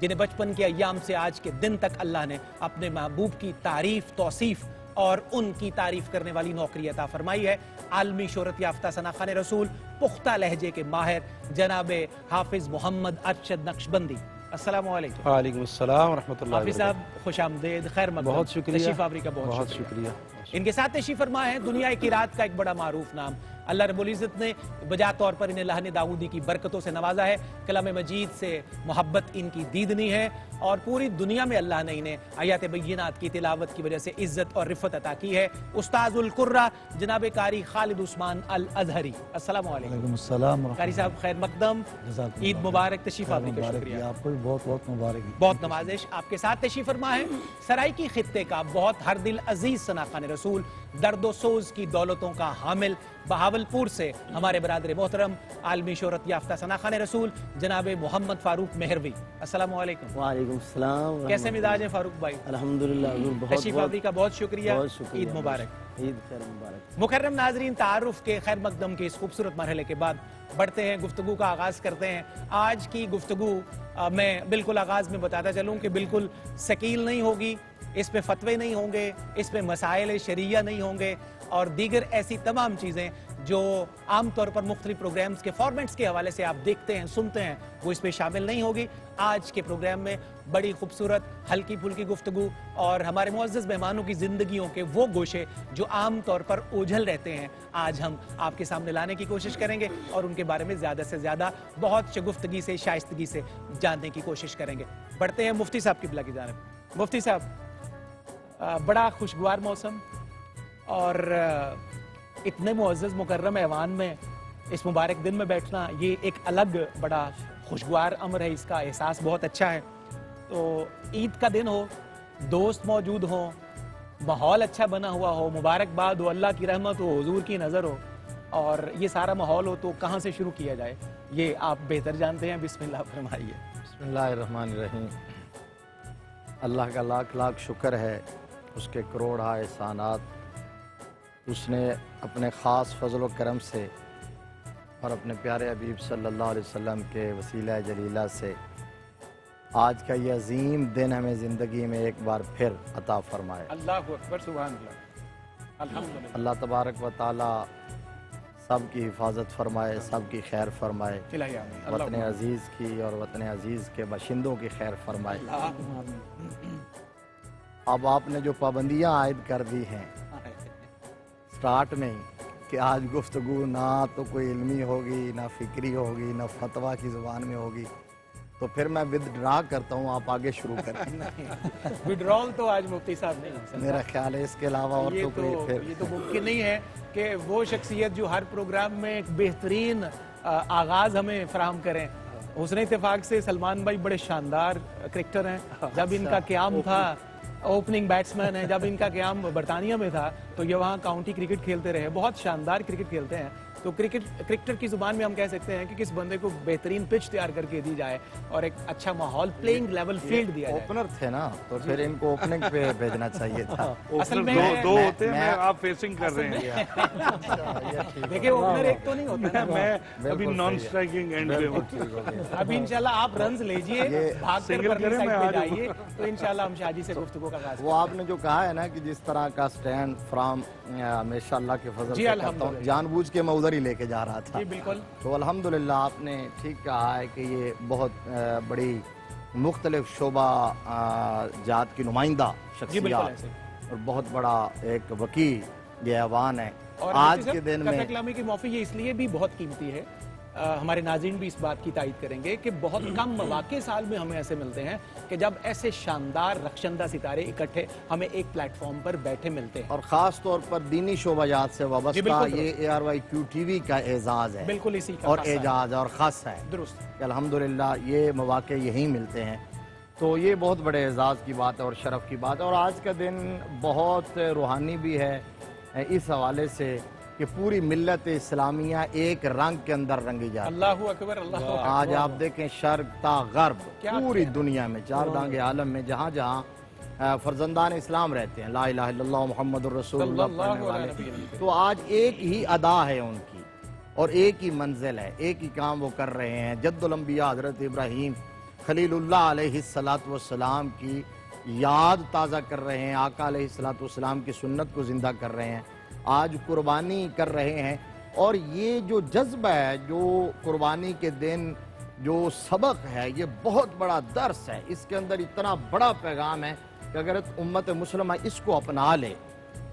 جنہیں بچپن کے ایام سے آج کے دن تک اللہ نے اپنے محبوب کی تعریف، توصیف اور ان کی تعریف کرنے والی نوکری عطا فرمائی ہے۔ عالمی شہرت یافتہ ثناخوان رسول، پختہ لہجے کے ماہر جناب حافظ محمد ارشد نقشبندی، السلام علیکم۔ وعلیکم السلام ورحمۃ اللہ حافظ صاحب خوش آمدید، خیر مقدم، بہت شکریہ، تشریف آوری کا بہت شکریہ۔ ان کے ساتھ تشریف فرما ہے دنیا کی رات کا ایک بڑا معروف نام، اللہ رب العزت نے بجا طور پر انہیں لہن داؤدی کی برکتوں سے نوازا ہے، کلام مجید سے محبت ان کی دیدنی ہے، اور پوری دنیا میں اللہ نے انہیں آیات بینات کی تلاوت کی وجہ سے عزت اور رفعت عطا کی ہے۔ استاذ القرہ جناب قاری خالد عثمان الازہری، السلام علیکم۔ وعلیکم السلام قاری صاحب خیر مقدم، جزاک عید اللہ مبارک، تشریف آوری کا مبارک شکریہ۔ آپ کو بھی بہت بہت مبارک۔ بہت نوازش، آپ کے ساتھ تشریف فرما ہے سرائکی خطے کا بہت ہر دل عزیز ثناخوان رسول، درد و سوز کی دولتوں کا حامل، بہاولپور سے ہمارے برادر محترم عالمی شہرت یافتہ ثناخوان رسول جناب محمد فاروق مہروی، السلام علیکم۔ وعلیکم السلام۔ کیسے مزاج ہیں فاروق بھائی؟ الحمدللہ حضور بہت تشریف آوری کا بہت شکریہ، بہت شکریہ، عید مبارک۔ عید خیر مبارک۔ مکرم ناظرین، تعارف کے خیر مقدم کے اس خوبصورت مرحلے کے بعد بڑھتے ہیں، گفتگو کا آغاز کرتے ہیں۔ آج کی گفتگو میں بالکل آغاز میں بتاتا چلوں کہ بالکل ثقیل نہیں ہوگی، اس پہ فتوے نہیں ہوں گے، اس پہ مسائل شرعیہ نہیں ہوں گے، اور دیگر ایسی تمام چیزیں جو عام طور پر مختلف پروگرامز کے فارمیٹس کے حوالے سے آپ دیکھتے ہیں، سنتے ہیں، وہ اس پہ شامل نہیں ہوگی۔ آج کے پروگرام میں بڑی خوبصورت ہلکی پھلکی گفتگو اور ہمارے معزز مہمانوں کی زندگیوں کے وہ گوشے جو عام طور پر اوجھل رہتے ہیں، آج ہم آپ کے سامنے لانے کی کوشش کریں گے اور ان کے بارے میں زیادہ سے زیادہ بہت شگفتگی سے، شائستگی سے جاننے کی کوشش کریں گے۔ بڑھتے ہیں مفتی صاحب قبلہ کی جانب۔ مفتی صاحب، بڑا خوشگوار موسم اور اتنے معزز مکرم ایوان میں اس مبارک دن میں بیٹھنا، یہ ایک الگ بڑا خوشگوار امر ہے، اس کا احساس بہت اچھا ہے۔ تو عید کا دن ہو، دوست موجود ہوں، ماحول اچھا بنا ہوا ہو، مبارکباد ہو، اللہ کی رحمت ہو، حضور کی نظر ہو، اور یہ سارا ماحول ہو، تو کہاں سے شروع کیا جائے یہ آپ بہتر جانتے ہیں، بسم اللہ فرمائیے۔ بسم اللہ الرحمن الرحیم۔ اللہ کا لاکھ لاکھ شکر ہے، اس کے کروڑا احسانات، اس نے اپنے خاص فضل و کرم سے اور اپنے پیارے حبیب صلی اللہ علیہ وسلم کے وسیلہ جلیلہ سے آج کا یہ عظیم دن ہمیں زندگی میں ایک بار پھر عطا فرمائے۔ اللہ اکبر، سبحان اللہ، الحمدللہ۔ اللہ تبارک و تعالی سب کی حفاظت فرمائے، سب کی خیر فرمائے، وطن عزیز کی اور وطن عزیز کے باشندوں کی خیر فرمائے۔ اب آپ نے جو پابندیاں عائد کر دی ہیں سٹارٹ میں کہ آج گفتگو نہ تو کوئی علمی ہوگی، نہ فکری ہوگی، نہ فتویٰ کی زبان میں ہوگی، تو پھر میں ودڈرا کرتا ہوں، آپ آگے شروع کریں۔ وڈرال تو آج مفتی صاحب نہیں ہو سکتا، میرا خیال ہے اس کے علاوہ اور تو کوئی پھر یہ تو ممکن نہیں ہے کہ وہ شخصیت جو ہر پروگرام میں ایک بہترین آغاز ہمیں فراہم کریں۔ حسن اتفاق سے سلمان بھائی بڑے شاندار کرکٹر ہیں، جب ان کا قیام تھا اوپننگ بیٹسمین ہے، جب ان کا قیام برطانیہ میں تھا تو یہ وہاں کاؤنٹی کرکٹ کھیلتے رہے، بہت شاندار کرکٹ کھیلتے ہیں۔ تو کرکٹر کی زبان میں ہم کہہ سکتے ہیں کہ کس بندے کو بہترین پچ تیار کر کے دی جائے اور ایک اچھا ماحول، پلینگ لیول فیلڈ دیا جائے۔ اوپنر تھے نا، تو پھر ان کو اوپننگ پہ بھیجنا چاہیے تھا۔ اصل میں دو ہوتے ہیں، آپ فیسنگ کر رہے ہیں۔ دیکھیں اوپنر ایک تو نہیں ہوتا، میں ابھی نان سٹرائکنگ اینڈ پہ ہوں۔ ابھی انشاءاللہ آپ رنز لیجئے، بھاگ کر سنگل پرلی کریں، سائڈ میں پہ آ جاؤں۔ جائیے، تو انشاءاللہ ہم شاہ جی سے گفتگو کا آغاز وہ آپ نے جو کہا ہے نا کہ جس طرح کا سٹینڈ فرام ہمیشہ اللہ کے فضل جی سے کرتا الحمدللہ۔ ہوں، جان بوجھ کے میں ادھر ہی لے کے جا رہا تھا۔ جی بالکل، تو الحمدللہ آپ نے ٹھیک کہا ہے کہ یہ بہت بڑی مختلف شعبہ جات کی نمائندہ جی بالکل شخصیات ایسے۔ اور بہت بڑا ایک وکیل یہ ایوان ہے۔ اور آج کے دن میں کلامی کی معافی یہ اس لیے بھی بہت قیمتی ہے، ہمارے ناظرین بھی اس بات کی تائید کریں گے کہ بہت کم مواقع سال میں ہمیں ایسے ملتے ہیں کہ جب ایسے شاندار رخشندہ ستارے اکٹھے ہمیں ایک پلیٹ فارم پر بیٹھے ملتے ہیں، اور خاص طور پر دینی شعبہ جات سے وابستہ یہ ARYQ TV کا اعزاز ہے، بالکل اسی کا اور خاصہ ہے۔ اعجاز اور خاص ہے درست، کہ الحمدللہ یہ مواقع یہیں ملتے ہیں، تو یہ بہت بڑے اعزاز کی بات ہے اور شرف کی بات ہے۔ اور آج کا دن بہت روحانی بھی ہے اس حوالے سے کہ پوری ملت اسلامیہ ایک رنگ کے اندر رنگی جاتی ہے۔ اللہ اکبر، اللہ اکبر۔ آج آپ دیکھیں شرق تا غرب پوری دنیا میں، چار دانگ عالم میں جہاں جہاں فرزندان اسلام رہتے ہیں، لا الہ الا اللہ محمد الرسول اللہ پڑھنے والے، تو آج ایک ہی ادا ہے ان کی اور ایک ہی منزل ہے، ایک ہی کام وہ کر رہے ہیں۔ جد الانبیاء حضرت ابراہیم خلیل اللہ علیہ الصلاۃ والسلام کی یاد تازہ کر رہے ہیں، آقا علیہ الصلاۃ والسلام کی سنت کو زندہ کر رہے ہیں، آج قربانی کر رہے ہیں. اور یہ جو جذبہ ہے، جو قربانی کے دن جو سبق ہے، یہ بہت بڑا درس ہے. اس کے اندر اتنا بڑا پیغام ہے کہ اگر امت مسلمہ اس کو اپنا لے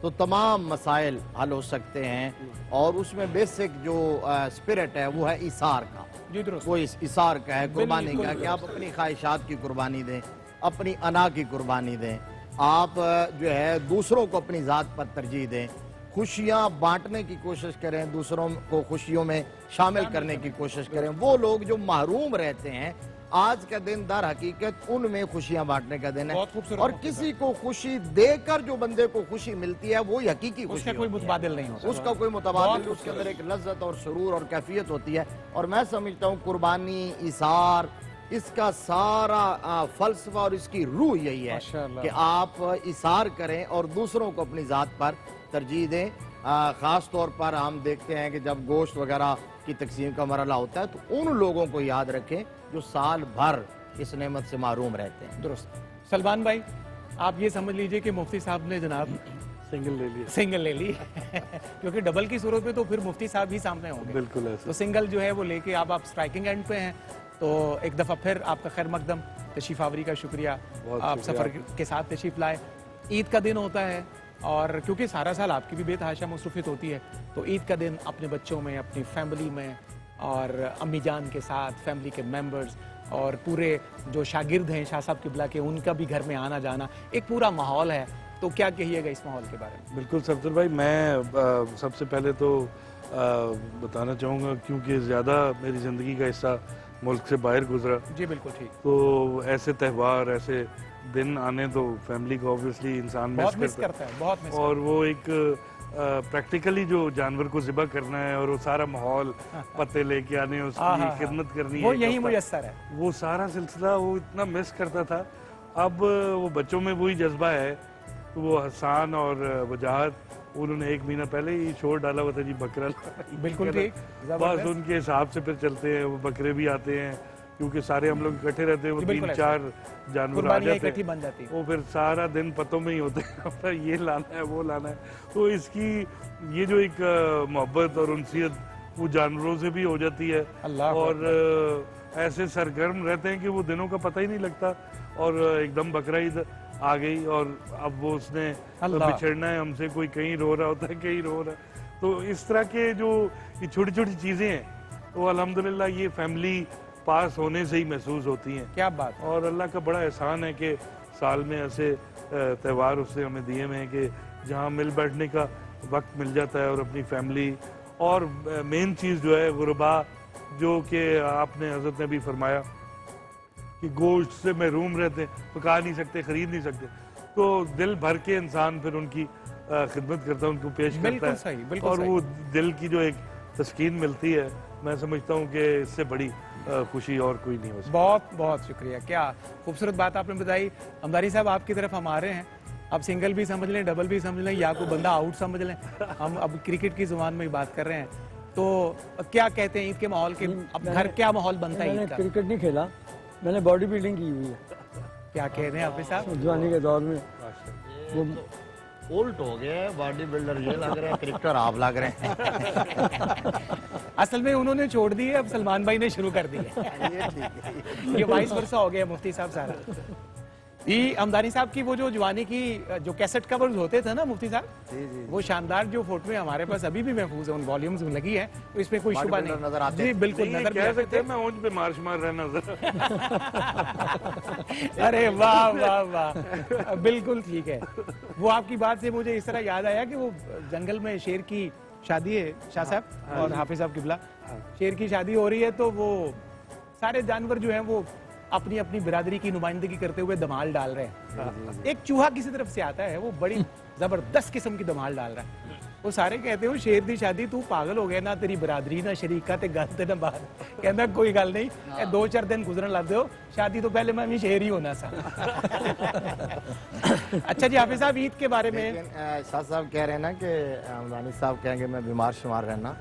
تو تمام مسائل حل ہو سکتے ہیں. اور اس میں بیسک جو اسپرٹ ہے وہ ہے ایثار کا. جی درست. وہ ایثار کا ہے، قربانی کا، کہ آپ اپنی خواہشات کی قربانی دیں، اپنی انا کی قربانی دیں، آپ جو ہے دوسروں کو اپنی ذات پر ترجیح دیں، خوشیاں بانٹنے کی کوشش کریں، دوسروں کو خوشیوں میں شامل کرنے کی کوشش کریں. وہ لوگ جو محروم رہتے ہیں، آج کا دن در حقیقت ان میں خوشیاں بانٹنے کا دن ہے. بہت خوبصورت. اور کسی کو خوشی دے کر جو بندے کو خوشی ملتی ہے وہ حقیقی خوشی اس کا کوئی ہوتی ہے. متبادل نہیں ہوتا. اس کا کوئی متبادل نہیں، اس کے اندر ایک لذت اور سرور اور کیفیت ہوتی ہے. اور میں سمجھتا ہوں قربانی، ایثار، اس کا سارا فلسفہ اور اس کی روح یہی ہے کہ آپ ایثار کریں اور دوسروں کو اپنی ذات پر ترجیح دیں. خاص طور پر ہم دیکھتے ہیں کہ جب گوشت وغیرہ کی تقسیم کا مرحلہ ہوتا ہے تو ان لوگوں کو یاد رکھیں جو سال بھر اس نعمت سے محروم رہتے ہیں. درست. سلمان بھائی، آپ یہ سمجھ لیجئے کہ مفتی صاحب نے جناب سنگل لے لی کیونکہ ڈبل کی صورت میں تو پھر مفتی صاحب ہی سامنے ہوں گے. بالکل ایسا. تو سنگل جو ہے وہ لے کے آپ سٹرائکنگ اینڈ پہ ہیں. تو ایک دفعہ پھر آپ کا خیر مقدم، تشریف آوری کا شکریہ. آپ سفر کے ساتھ تشریف لائے. عید کا دن ہوتا ہے اور کیونکہ سارا سال آپ کی بھی بے تحاشا مصروفیت ہوتی ہے، تو عید کا دن اپنے بچوں میں، اپنی فیملی میں اور امی جان کے ساتھ، فیملی کے ممبرز اور پورے جو شاگرد ہیں شاہ صاحب قبلہ کے، ان کا بھی گھر میں آنا جانا، ایک پورا ماحول ہے. تو کیا کہیے گا اس ماحول کے بارے میں؟ بالکل صفدر بھائی، میں سب سے پہلے تو بتانا چاہوں گا کیونکہ زیادہ میری زندگی کا حصہ ملک سے باہر گزرا. جی بالکل ٹھیک. تو ایسے تہوار، ایسے دن آنے تو فیملی کو آبویسلی انسان بہت مس کرتا ہے، بہت مس. اور وہ ایک پریکٹیکلی جو جانور کو ذبح کرنا ہے اور وہ سارا ماحول پتے لے کے آنے، اس کی خدمت کرنی ہے، وہ یہی میسر ہے. وہ سارا سلسلہ وہ اتنا مس کرتا تھا. اب وہ بچوں میں وہی جذبہ ہے. وہ حسان اور وجاہت، انہوں نے 1 مہینہ پہلے ہی شور ڈالا ہوا تھا جی بکرا. بالکل ٹھیک. بس ان کے حساب سے پھر چلتے ہیں. وہ بکرے بھی آتے ہیں کیونکہ سارے ہم لوگ اکٹھے رہتے ہیں. وہ 3-4 جانور آ جاتے ہیں. وہ پھر سارا دن پتوں میں ہی ہوتے ہیں، یہ لانا ہے، وہ لانا ہے. تو اس کی یہ جو ایک محبت اور انسیت وہ جانوروں سے بھی ہو جاتی ہے. اور ایسے سرگرم رہتے ہیں کہ وہ دنوں کا پتہ ہی نہیں لگتا. اور ایک دم بقرہ عید آ گئی اور اب وہ اس نے بچھڑنا ہے ہم سے. کوئی کہیں رو رہا ہوتا ہے، کہیں رو رہا ہے. تو اس طرح کے جو یہ چھوٹی چھوٹی چیزیں ہیں وہ الحمدللہ یہ فیملی پاس ہونے سے ہی محسوس ہوتی ہیں. کیا بات. اور اللہ کا بڑا احسان ہے کہ سال میں ایسے تہوار اس سے ہمیں دیے ہوئے ہیں کہ جہاں مل بیٹھنے کا وقت مل جاتا ہے اور اپنی فیملی. اور مین چیز جو ہے غربا، جو کہ آپ نے حضرت نے بھی فرمایا کہ گوشت سے محروم رہتے ہیں، پکا نہیں سکتے، خرید نہیں سکتے، تو دل بھر کے انسان پھر ان کی خدمت کرتا ہے، ان کو پیش کرتا ہے. اور وہ دل کی جو ایک تسکین ملتی ہے، میں سمجھتا ہوں کہ اس سے بڑی خوشی اور کوئی نہیں ہو سکتی. بہت بہت شکریہ. کیا خوبصورت بات آپ نے بتائی. امداری صاحب آپ کی طرف ہم آ رہے ہیں. اب سنگل بھی سمجھ لیں، ڈبل بھی سمجھ لیں، یا کوئی بندہ آؤٹ سمجھ لیں. ہم اب کرکٹ کی زبان میں بات کر رہے ہیں. تو کیا کہتے ہیں عید کے ماحول کے؟ اب گھر کیا ماحول بنتا ہے عید کا؟ کرکٹ نہیں کھیلا، میں نے باڈی بلڈنگ کی ہوئی ہے. کیا کہہ رہے ہیں حافظ صاحب؟ جوانی کے دور میں. الٹ ہو گیا، باڈی بلڈر یہ لگ رہے ہیں، کرکٹر آپ لگ رہے ہیں. اصل میں انہوں نے چھوڑ دی ہے، اب سلمان بھائی نے شروع کر دی ہے. یہ وائس ورثہ ہو گیا مفتی صاحب سارا. یہ امدانی صاحب کی وہ جو جوانی کی جو کیسٹ کورز ہوتے تھے نا مفتی صاحب، وہ شاندار جو فوٹویں ہمارے پاس ابھی بھی محفوظ ہیں، ان والیومز میں لگی ہے، تو اس میں کوئی شبہ نہیں نظر آتے. جی بالکل نظر کہہ سکتے ہیں میں اونج پہ مارش مار رہا نظر. ارے واہ واہ واہ، بالکل ٹھیک ہے. وہ آپ کی بات سے مجھے اس طرح یاد آیا کہ وہ جنگل میں شیر کی شادی ہے، شاہ صاحب اور حافظ صاحب قبلہ، شیر کی شادی ہو رہی ہے، تو وہ سارے جانور جو ہیں وہ اپنی اپنی برادری کی نمائندگی کرتے ہوئے دمال ڈال رہے ہیں. ایک چوہا کسی طرف سے آتا ہے، وہ بڑی زبردست قسم کی دمال ڈال رہا ہے. وہ سارے کہتے ہو شیر دی شادی تو پاگل ہو گیا نہ تیری برادری نہ شریکہ تے گل تے نہ باہر کہندا کوئی گل نہیں اے 2-4 دن گزرن لگ دیو شادی تو پہلے میں بھی شیر ہی ہونا سا اچھا جی حافظ صاحب عید کے بارے میں شاہ صاحب کہہ رہے ہیں نا کہ حمدانی صاحب کہیں گے میں بیمار شمار رہنا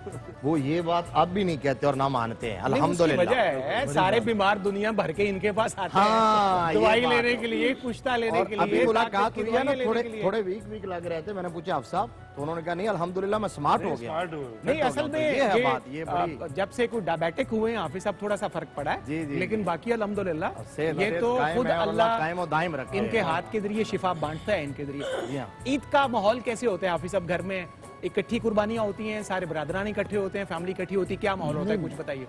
وہ یہ بات اب بھی نہیں کہتے اور نہ مانتے ہیں الحمدللہ وجہ ہے سارے بیمار دنیا بھر کے ان کے پاس آتے ہیں دوائی لینے کے لیے پشتہ لینے کے لیے ابھی ملاقات ہوئی ہے نا تھوڑے ویک لگ رہے تھے میں نے پوچھا حافظ صاحب تو انہوں نے کہا نہیں الحمدللہ میں سمارٹ ہو گیا نہیں اصل میں جب سے کوئی ڈائبیٹک ہوئے ہیں حافظ صاحب تھوڑا سا فرق پڑا ہے لیکن باقی الحمدللہ یہ تو خود اللہ ان کے ہاتھ کے ذریعے شفا بانٹتا ہے ان کے ذریعے عید کا ماحول کیسے ہوتا ہے حافظ صاحب گھر میں اکٹھی قربانیاں ہوتی ہیں سارے برادران اکٹھے ہوتے ہیں فیملی اکٹھی ہوتی ہے کیا ماحول ہوتا ہے کچھ بتائیے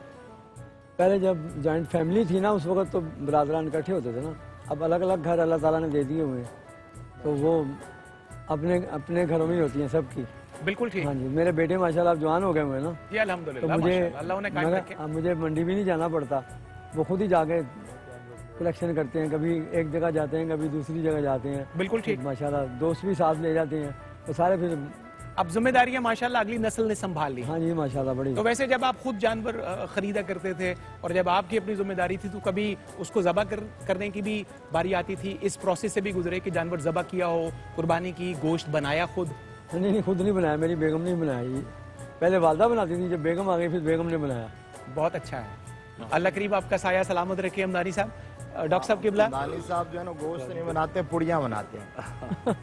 پہلے جب جوائنٹ فیملی تھی نا اس وقت تو برادران اکٹھے ہوتے تھے نا اب الگ الگ گھر اللہ تعالیٰ نے دے دیے ہوئے ہیں تو وہ اپنے گھروں میں ہی ہوتی ہیں سب کی بالکل ٹھیک ہاں جی میرے بیٹے ماشاءاللہ اب جوان ہو گئے ہوئے نا جی الحمدللہ تو مجھے منڈی بھی نہیں جانا پڑتا وہ خود ہی جا کے کلیکشن کرتے ہیں کبھی ایک جگہ جاتے ہیں کبھی دوسری جگہ جاتے ہیں بالکل ٹھیک ماشاءاللہ دوست بھی ساتھ لے جاتے ہیں تو سارے پھر اب ذمہ داریاں ماشاءاللہ اگلی نسل نے سنبھال لی ہاں جی ماشاءاللہ بڑی تو ویسے جب آپ خود جانور خریدا کرتے تھے اور جب آپ کی اپنی ذمہ داری تھی تو کبھی اس کو ذبح کرنے کی بھی باری آتی تھی اس پروسیس سے بھی گزرے کہ جانور ذبح کیا ہو قربانی کی گوشت بنایا خود نہیں خود نہیں بنایا میری بیگم نے بنایا پہلے والدہ بناتی تھی جب بیگم آ گئی پھر بیگم نے بنایا بہت اچھا ہے اللہ قریب آپ کا سایہ سلامت رکھے حمدانی صاحب ڈاکٹر صاحب قبلہ حمدانی صاحب جو ہے نا گوشت نہیں بناتے پڑیاں بناتے ہیں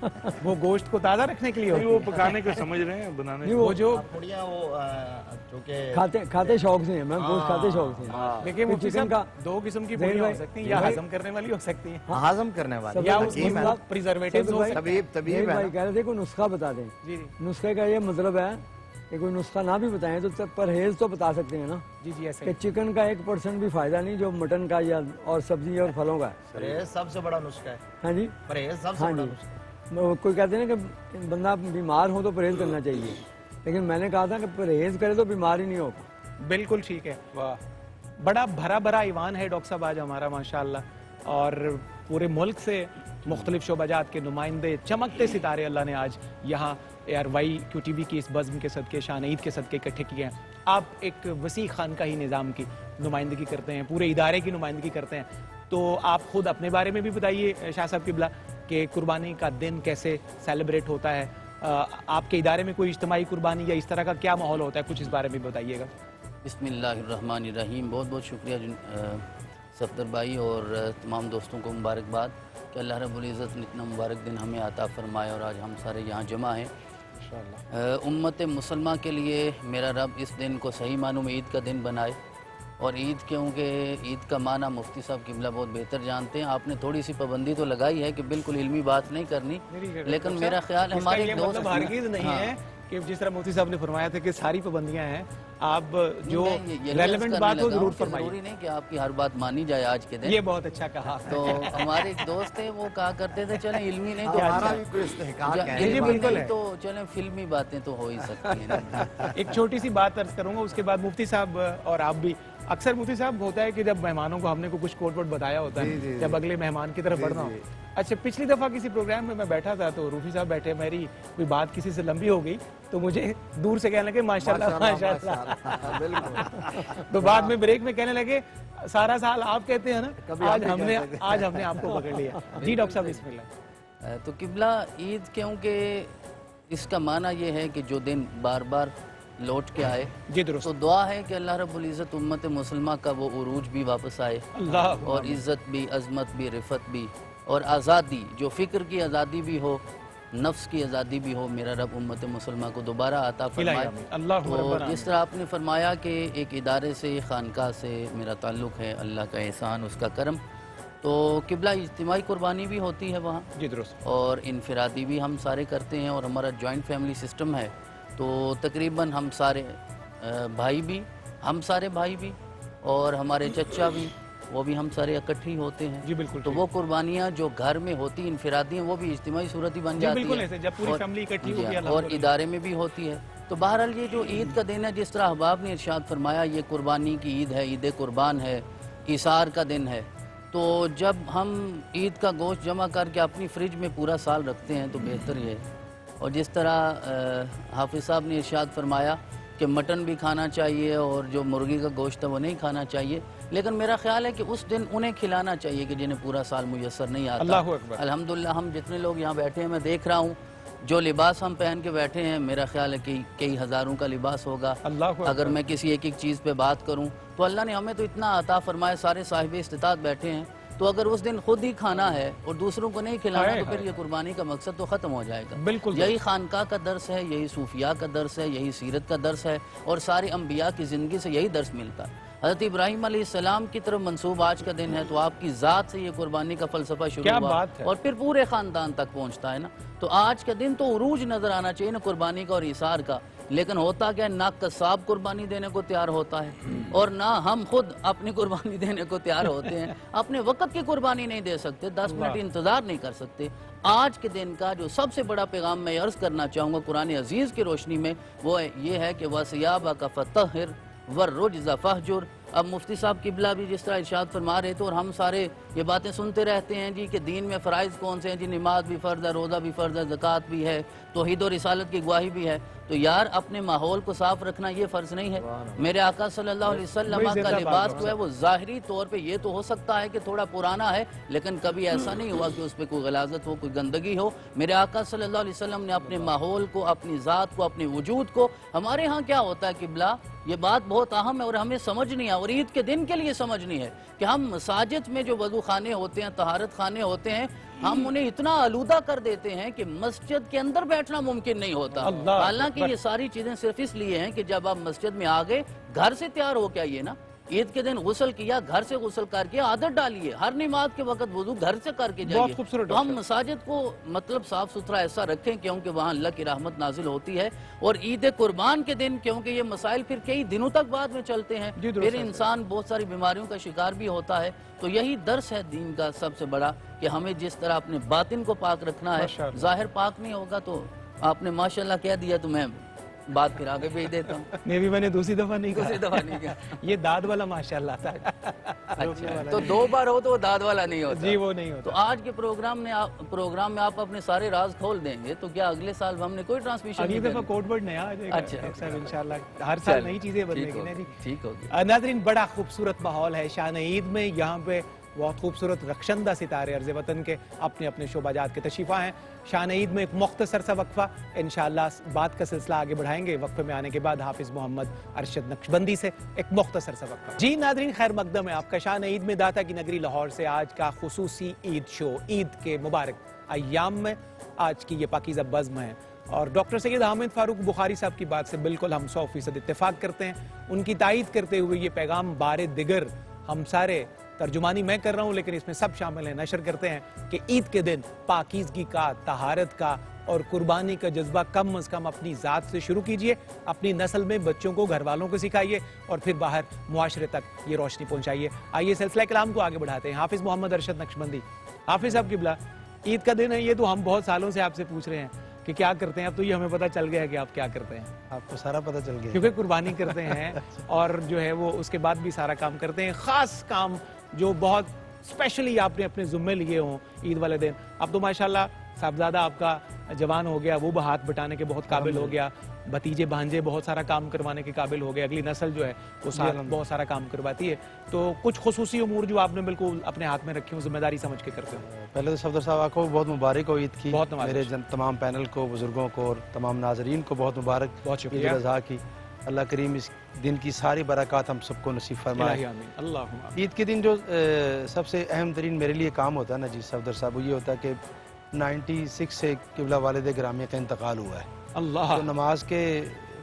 وہ گوشت کو تازہ رکھنے کے لیے وہ پکانے کو سمجھ رہے ہیں بنانے وہ جو پڑیاں وہ چونکہ کھاتے شوق سے ہیں میں گوشت کھاتے شوق سے ہیں لیکن وہ چکن کا دو قسم کی پڑیاں ہو سکتی ہیں یا ہضم کرنے والی ہو سکتی ہیں ہضم کرنے والی یا اس میں پریزرویٹیوز ہو سکتے ہیں طبیب بھائی کہہ رہے تھے کوئی نسخہ بتا دیں جی نسخے کا یہ مطلب ہے کہ کوئی نسخہ نہ بھی بتائیں تو پرہیز تو بتا سکتے ہیں نا جی جی ایسے کہ چکن کا 1% بھی فائدہ نہیں جو مٹن کا یا اور سبزی اور پھلوں کا ہے پرہیز سب سے بڑا نسخہ ہے ہاں جی پرہیز سب سے بڑا نسخہ ہے کوئی کہتے ہیں کہ بندہ بیمار ہو تو پرہیز کرنا چاہیے لیکن میں نے کہا تھا کہ پرہیز کرے تو بیمار ہی نہیں ہوگا بالکل ٹھیک ہے واہ بڑا بھرا ایوان ہے ڈاکٹر صاحب آج ہمارا ماشاءاللہ اور پورے ملک سے مختلف شعبہ جات کے نمائندے چمکتے ستارے اللہ نے آج یہاں ARY QTV کی اس بزم کے صدقے شان عید کے صدقے اکٹھے کیے ہیں آپ ایک وسیع خانقاہی نظام کی نمائندگی کرتے ہیں پورے ادارے کی نمائندگی کرتے ہیں تو آپ خود اپنے بارے میں بھی بتائیے شاہ صاحب قبلہ کہ قربانی کا دن کیسے سیلیبریٹ ہوتا ہے آپ کے ادارے میں کوئی اجتماعی قربانی یا اس طرح کا کیا ماحول ہوتا ہے کچھ اس بارے میں بتائیے گا بسم اللہ الرحمن الرحیم بہت بہت شکریہ صفدر بھائی اور تمام دوستوں کو مبارکباد کہ اللہ رب العزت نے اتنا مبارک دن ہمیں عطا فرمایا اور آج ہم سارے یہاں جمع ہیں امت مسلمہ کے لیے میرا رب اس دن کو صحیح معنوں میں عید کا دن بنائے اور عید کیونکہ عید کا معنی مفتی صاحب قبلہ بہت بہتر جانتے ہیں آپ نے تھوڑی سی پابندی تو لگائی ہے کہ بالکل علمی بات نہیں کرنی لیکن میرا خیال ہمارے دوست ہرگز نہیں ہے کہ جس طرح مفتی صاحب نے فرمایا تھا کہ ساری پابندیاں ہیں آپ جو ریلیونٹ بات ہو ضرور فرمائیے ضروری نہیں کہ آپ کی ہر بات مانی جائے آج کے دن یہ بہت اچھا کہا تو ہمارے ایک دوست تھے وہ کہا کرتے تھے چلیں علمی نہیں تو چلیں فلمی باتیں تو ہو ہی سکتی ہیں ایک چھوٹی سی بات عرض کروں گا اس کے بعد مفتی صاحب اور آپ بھی اکثر مفتی صاحب ہوتا ہے کہ جب مہمانوں کو ہم نے کچھ کوٹ ووٹ بتایا ہوتا ہے جب اگلے مہمان کی طرف بڑھنا ہو اچھا پچھلی دفعہ کسی پروگرام میں بیٹھا تھا تو روفی صاحب بیٹھے میری کوئی بات کسی سے لمبی ہو گئی تو مجھے دور سے کہنے لگے ماشاءاللہ ماشاءاللہ تو بعد میں بریک میں کہنے لگے سارا سال آپ کہتے ہیں نا آج ہم نے آپ کو پکڑ لیا جی ڈاکٹر صاحب بسم اللہ تو قبلہ عید کیونکہ اس کا معنی یہ ہے کہ جو دن بار بار لوٹ کے آئے جی درست تو دعا ہے کہ اللہ رب العزت امت مسلمہ کا وہ عروج بھی واپس آئے اور عزت بھی عظمت بھی رفت بھی اور آزادی جو فکر کی آزادی بھی ہو نفس کی آزادی بھی ہو میرا رب امت مسلمہ کو دوبارہ عطا فرمائے تو جس طرح آپ نے فرمایا کہ ایک ادارے سے خانقاہ سے میرا تعلق ہے اللہ کا احسان اس کا کرم تو قبلہ اجتماعی قربانی بھی ہوتی ہے وہاں جی درست اور انفرادی بھی ہم سارے کرتے ہیں اور ہمارا جوائنٹ فیملی سسٹم ہے تو تقریباً ہم سارے بھائی بھی ہم سارے بھائی بھی اور ہمارے چچا بھی وہ بھی ہم سارے اکٹھی ہوتے ہیں جی بالکل تو وہ قربانیاں جو گھر میں ہوتی انفرادی ہیں وہ بھی اجتماعی صورت ہی بن جاتی ہے جب پوری فیملی اکٹھی ہوتی ہے اور ادارے میں بھی ہوتی ہے تو بہرحال یہ جو عید کا دن ہے جس طرح احباب نے ارشاد فرمایا یہ قربانی کی عید ہے عید قربان ہے ایثار کا دن ہے تو جب ہم عید کا گوشت جمع کر کے اپنی فریج میں پورا سال رکھتے ہیں تو بہتر یہ ہے اور جس طرح حافظ صاحب نے ارشاد فرمایا کہ مٹن بھی کھانا چاہیے اور جو مرغی کا گوشت ہے وہ نہیں کھانا چاہیے، لیکن میرا خیال ہے کہ اس دن انہیں کھلانا چاہیے کہ جنہیں پورا سال میسر نہیں آتا۔ اللہ اکبر۔ الحمدللہ ہم جتنے لوگ یہاں بیٹھے ہیں، میں دیکھ رہا ہوں جو لباس ہم پہن کے بیٹھے ہیں، میرا خیال ہے کہ کئی ہزاروں کا لباس ہوگا۔ اللہ اکبر۔ اگر میں کسی ایک ایک چیز پہ بات کروں تو اللہ نے ہمیں تو اتنا عطا فرمایا، سارے صاحب استطاعت بیٹھے ہیں، تو اگر اس دن خود ہی کھانا ہے اور دوسروں کو نہیں کھلانا تو پھر یہ قربانی کا مقصد تو ختم ہو جائے گا۔ بالکل یہی خانقاہ کا درس ہے، یہی صوفیاء کا درس ہے، یہی سیرت کا درس ہے، اور سارے انبیاء کی زندگی سے یہی درس ملتا ہے۔ حضرت ابراہیم علیہ السلام کی طرف منسوب آج کا دن ہے، تو آپ کی ذات سے یہ قربانی کا فلسفہ شروع ہوا اور پھر پورے خاندان تک پہنچتا ہے نا۔ تو آج کا دن تو عروج نظر آنا چاہیے نا قربانی کا اور ایثار کا، لیکن ہوتا کیا ہے، نہ قصاب قربانی دینے کو تیار ہوتا ہے اور نہ ہم خود اپنی قربانی دینے کو تیار ہوتے ہیں، اپنے وقت کی قربانی نہیں دے سکتے، 10 منٹ انتظار نہیں کر سکتے۔ آج کے دن کا جو سب سے بڑا پیغام میں عرض کرنا چاہوں گا قرآن عزیز کی روشنی میں، وہ یہ ہے کہ وَثِيَابَكَ فَطَهِّرْ وَالرُّجْزَ فَاهْجُرْ۔ اب مفتی صاحب قبلہ بھی جس طرح ارشاد فرما رہے تھے اور ہم سارے یہ باتیں سنتے رہتے ہیں جی کہ دین میں فرائض کون سے ہیں جی، نماز بھی فرض ہے، روزہ بھی فرض ہے، زکوٰۃ بھی ہے، توحید و رسالت کی گواہی بھی ہے، تو یار اپنے ماحول کو صاف رکھنا یہ فرض نہیں ہے؟ میرے آقا صلی اللہ علیہ وسلم کا لباس جو ہے وہ ظاہری طور پہ یہ تو ہو سکتا ہے کہ تھوڑا پرانا ہے، لیکن کبھی ایسا نہیں ہوا کہ اس پہ کوئی غلاظت ہو، کوئی گندگی ہو۔ میرے آقا صلی اللہ علیہ وسلم نے اپنے ماحول کو، اپنی ذات کو، اپنے وجود کو، ہمارے ہاں کیا ہوتا ہے قبلہ، یہ بات بہت اہم ہے اور ہمیں سمجھنی ہے اور عید کے دن کے لیے سمجھنی ہے کہ ہم مساجد میں جو وضو خانے ہوتے ہیں، طہارت خانے ہوتے ہیں، ہم انہیں اتنا آلودہ کر دیتے ہیں کہ مسجد کے اندر بیٹھنا ممکن نہیں ہوتا۔ حالانکہ یہ ساری چیزیں صرف اس لیے ہیں کہ جب آپ مسجد میں آگے گھر سے تیار ہو کے آئیے نا، عید کے دن غسل کیا، گھر سے غسل کر کے عادت ڈالیے، ہر نماز کے وقت وضو گھر سے کر کے جائیے۔ تو ہم مساجد کو مطلب صاف ستھرا ایسا رکھیں کیونکہ وہاں اللہ کی رحمت نازل ہوتی ہے، اور عید قربان کے دن کیونکہ یہ مسائل پھر کئی دنوں تک بعد میں چلتے ہیں، پھر انسان بہت ساری بیماریوں کا شکار بھی ہوتا ہے۔ تو یہی درس ہے دین کا سب سے بڑا کہ ہمیں جس طرح اپنے باطن کو پاک رکھنا ہے، ظاہر پاک نہیں ہوگا تو آپ نے ماشاءاللہ کہہ دیا تو میں بات پھر آگے بھیج دیتا ہوں۔ نہیں میں نے دوسری دفعہ نہیں کہا، یہ داد والا ماشاءاللہ تھا۔ اچھا تو 2 بار ہو تو وہ داد والا نہیں ہوتا جی، وہ نہیں ہوتا۔ تو آج کے پروگرام میں آپ اپنے سارے راز کھول دیں گے تو کیا اگلے سال ہم نے کوئی ٹرانسمیشن اگلی دفعہ کوڈ ورڈ نیا آ جائے گا؟ اچھا انشاءاللہ ہر سال نئی چیزیں بدلے گی نا جی۔ ٹھیک ہوگی۔ ناظرین، بڑا خوبصورت ماحول ہے شان عید میں، یہاں پہ بہت خوبصورت رخشندہ ستارے عرض وطن کے اپنے اپنے شعبہ جات کے تشریفہ ہیں۔ شان عید میں ایک مختصر سا وقفہ، انشاءاللہ بات کا سلسلہ آگے بڑھائیں گے۔ وقفے میں آنے کے بعد حافظ محمد ارشد نقشبندی سے ایک مختصر سا وقفہ۔ جی ناظرین، خیر مقدم ہے آپ کا شان عید میں داتا کی نگری لاہور سے آج کا خصوصی عید شو۔ عید کے مبارک ایام میں آج کی یہ پاکیزہ بزم ہے، اور ڈاکٹر سید حامد فاروق بخاری صاحب کی بات سے بالکل ہم 100% اتفاق کرتے ہیں۔ ان کی تائید کرتے ہوئے یہ پیغام بار دیگر ہم سارے، ترجمانی میں کر رہا ہوں لیکن اس میں سب شامل ہیں، نشر کرتے ہیں کہ عید کے دن پاکیزگی کا، طہارت کا اور قربانی کا جذبہ کم از کم اپنی ذات سے شروع کیجئے، اپنی نسل میں بچوں کو، گھر والوں کو سکھائیے اور پھر باہر معاشرے تک یہ روشنی پہنچائیے۔ آئیے سلسلہ کلام کو آگے بڑھاتے ہیں۔ حافظ محمد ارشد نقشبندی، حافظ صاحب قبلہ، عید کا دن ہے، یہ تو ہم بہت سالوں سے آپ سے پوچھ رہے ہیں کہ کیا کرتے ہیں، اب تو یہ ہمیں پتہ چل گیا ہے کہ آپ کیا کرتے ہیں۔ آپ کو سارا پتہ چل گیا کیونکہ قربانی کرتے ہیں اور جو ہے وہ اس کے بعد بھی سارا کام کرتے ہیں، خاص کام جو بہت اسپیشلی آپ نے اپنے ذمے لیے ہوں عید والے دن۔ اب تو ماشاءاللہ صاحبزادہ آپ کا جوان ہو گیا، وہ ہاتھ بٹانے کے بہت قابل ہو گیا، بھتیجے بھانجے بہت سارا کام کروانے کے قابل ہو گئے، اگلی نسل جو ہے وہ بہت سارا کام کرواتی ہے۔ تو کچھ خصوصی امور جو آپ نے بالکل اپنے ہاتھ میں رکھی ہوں، ذمہ داری سمجھ کے کرتے ہو؟ پہلے تو صفدر صاحب آپ کو بہت مبارک ہو عید کی، بہت میرے تمام پینل کو، بزرگوں کو اور تمام ناظرین کو بہت مبارک، بہت شکریہ۔ عید الاضحیٰ کی اللہ کریم اس دن کی ساری برکات ہم سب کو نصیب فرمائے۔ عید کے دن جو سب سے اہم ترین میرے لیے کام ہوتا ہے نا جی صفدر صاحب، وہ یہ ہوتا ہے کہ 96 سے قبلہ والد گرامی کا انتقال ہوا ہے۔ اللہ، تو نماز کے